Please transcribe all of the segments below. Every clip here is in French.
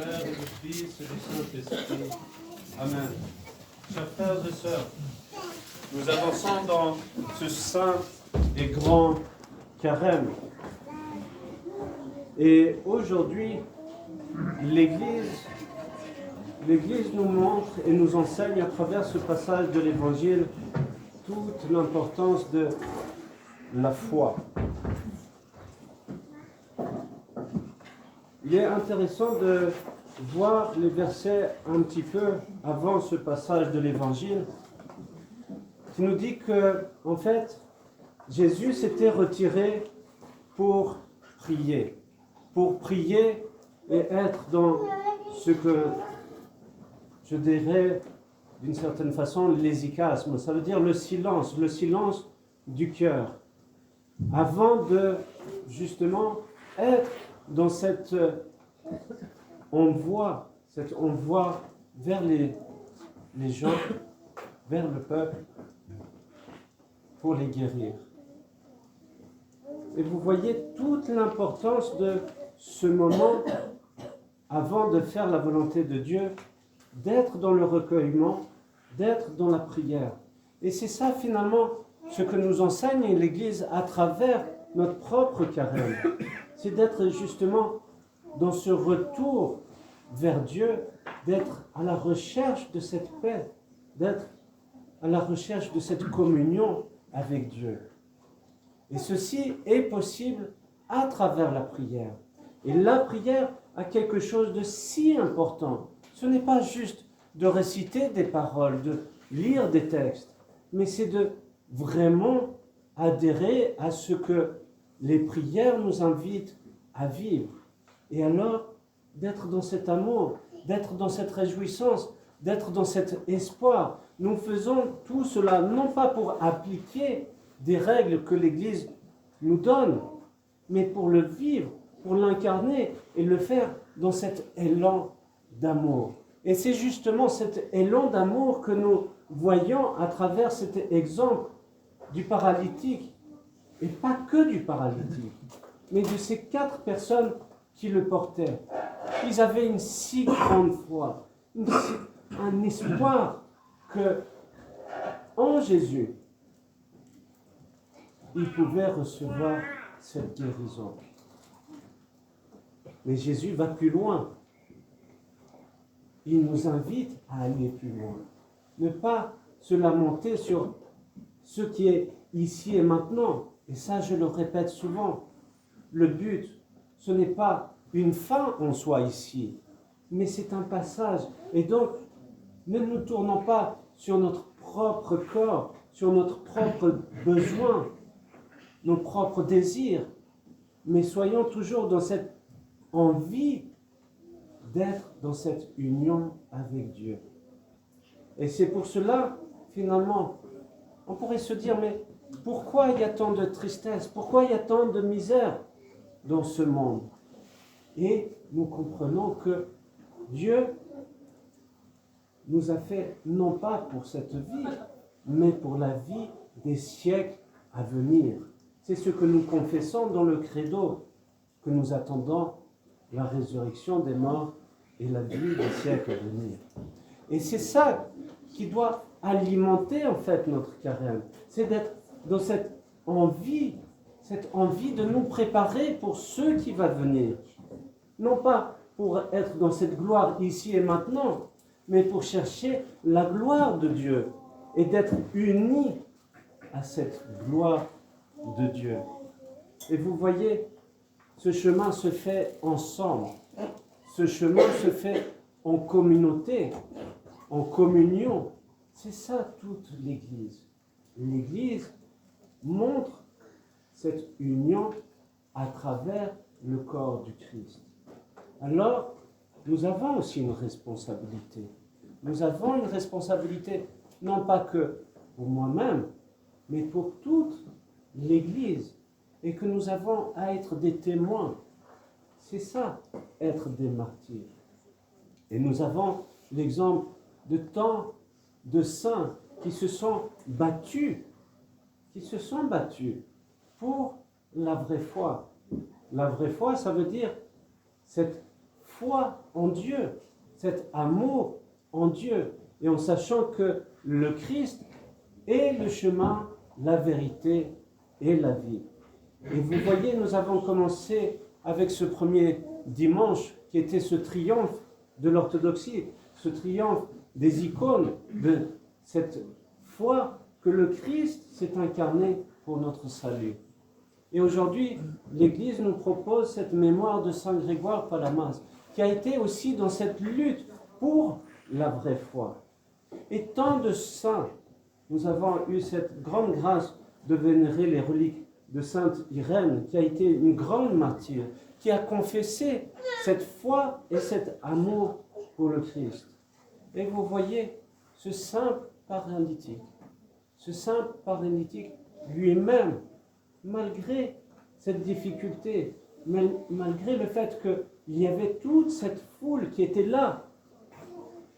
Père, et du Fils et du Saint-Esprit. Amen. Chers frères et sœurs, nous avançons dans ce saint et grand carême. Et aujourd'hui, l'Église nous montre et nous enseigne à travers ce passage de l'Évangile toute l'importance de la foi. Il est intéressant de voir les versets un petit peu avant ce passage de l'Évangile qui nous dit que, en fait, Jésus s'était retiré pour prier et être dans ce que je dirais d'une certaine façon l'hésychasme, ça veut dire le silence du cœur, avant de justement être dans cette envoi vers les gens, vers le peuple, pour les guérir. Et vous voyez toute l'importance de ce moment avant de faire la volonté de Dieu, d'être dans le recueillement, d'être dans la prière. Et c'est ça finalement ce que nous enseigne l'Église à travers notre propre carême. C'est d'être justement dans ce retour vers Dieu, d'être à la recherche de cette paix, d'être à la recherche de cette communion avec Dieu. Et ceci est possible à travers la prière. Et la prière a quelque chose de si important. Ce n'est pas juste de réciter des paroles, de lire des textes, mais c'est de vraiment adhérer à ce que les prières nous invitent à vivre. Et alors, d'être dans cet amour, d'être dans cette réjouissance, d'être dans cet espoir. Nous faisons tout cela non pas pour appliquer des règles que l'Église nous donne, mais pour le vivre, pour l'incarner et le faire dans cet élan d'amour. Et c'est justement cet élan d'amour que nous voyons à travers cet exemple du paralytique, et pas que du paralytique, mais de ces 4 personnes qui le portaient. Ils avaient une si grande foi, un espoir que en Jésus, ils pouvaient recevoir cette guérison. Mais Jésus va plus loin. Il nous invite à aller plus loin. Ne pas se lamenter sur ce qui est ici et maintenant. Et ça, je le répète souvent. Le but, ce n'est pas une fin en soi ici, mais c'est un passage. Et donc, ne nous tournons pas sur notre propre corps, sur notre propre besoin, nos propres désirs, mais soyons toujours dans cette envie d'être dans cette union avec Dieu. Et c'est pour cela, finalement, on pourrait se dire, mais pourquoi il y a tant de tristesse? Pourquoi il y a tant de misère dans ce monde? Et nous comprenons que Dieu nous a fait, non pas pour cette vie, mais pour la vie des siècles à venir. C'est ce que nous confessons dans le credo, que nous attendons la résurrection des morts et la vie des siècles à venir. Et c'est ça qui doit alimenter en fait notre carême. C'est d'être dans cette envie de nous préparer pour ce qui va venir. Non pas pour être dans cette gloire ici et maintenant, mais pour chercher la gloire de Dieu et d'être unis à cette gloire de Dieu. Et vous voyez, ce chemin se fait ensemble. Ce chemin se fait en communauté, en communion. C'est ça toute l'Église. L'Église montre cette union à travers le corps du Christ. Alors, nous avons aussi une responsabilité. Nous avons une responsabilité, non pas que pour moi-même, mais pour toute l'Église. Et que nous avons à être des témoins. C'est ça, être des martyrs. Et nous avons l'exemple de tant de saints qui se sont battus pour la vraie foi. La vraie foi, ça veut dire cette foi en Dieu, cet amour en Dieu, et en sachant que le Christ est le chemin, la vérité et la vie. Et vous voyez, nous avons commencé avec ce premier dimanche qui était ce triomphe de l'orthodoxie, ce triomphe des icônes, de cette foi que le Christ s'est incarné pour notre salut. Et aujourd'hui, l'Église nous propose cette mémoire de Saint Grégoire Palamas, qui a été aussi dans cette lutte pour la vraie foi. Et tant de saints, nous avons eu cette grande grâce de vénérer les reliques de Sainte Irène, qui a été une grande martyre, qui a confessé cette foi et cet amour pour le Christ. Et vous voyez, ce simple paralytique lui-même, malgré cette difficulté, malgré le fait qu'il y avait toute cette foule qui était là,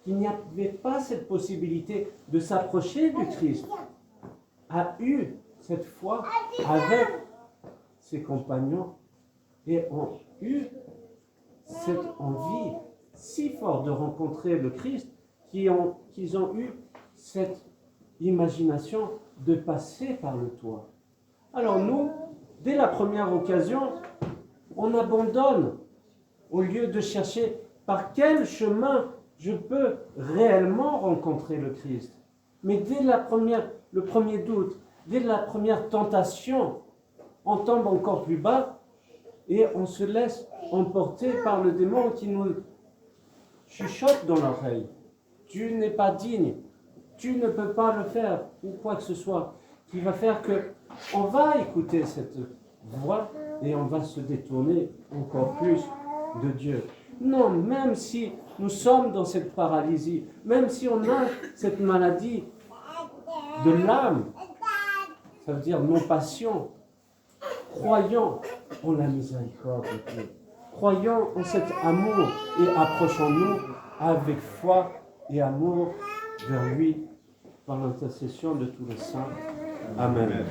qu'il n'y avait pas cette possibilité de s'approcher du Christ, a eu cette foi avec ses compagnons et ont eu cette envie si forte de rencontrer le Christ qu'ils ont eu cette imagination de passer par le toit. Alors nous, dès la première occasion, on abandonne au lieu de chercher par quel chemin je peux réellement rencontrer le Christ. Mais dès le premier doute, dès la première tentation, on tombe encore plus bas et on se laisse emporter par le démon qui nous chuchote dans l'oreille. Tu n'es pas digne, tu ne peux pas le faire, ou quoi que ce soit, qui va faire qu'on va écouter cette voix et on va se détourner encore plus de Dieu. Non, même si nous sommes dans cette paralysie, même si on a cette maladie de l'âme, ça veut dire nos passions, croyons en la miséricorde de Dieu, croyons en cet amour et approchons-nous avec foi et amour vers lui par l'intercession de tous les saints. Amen.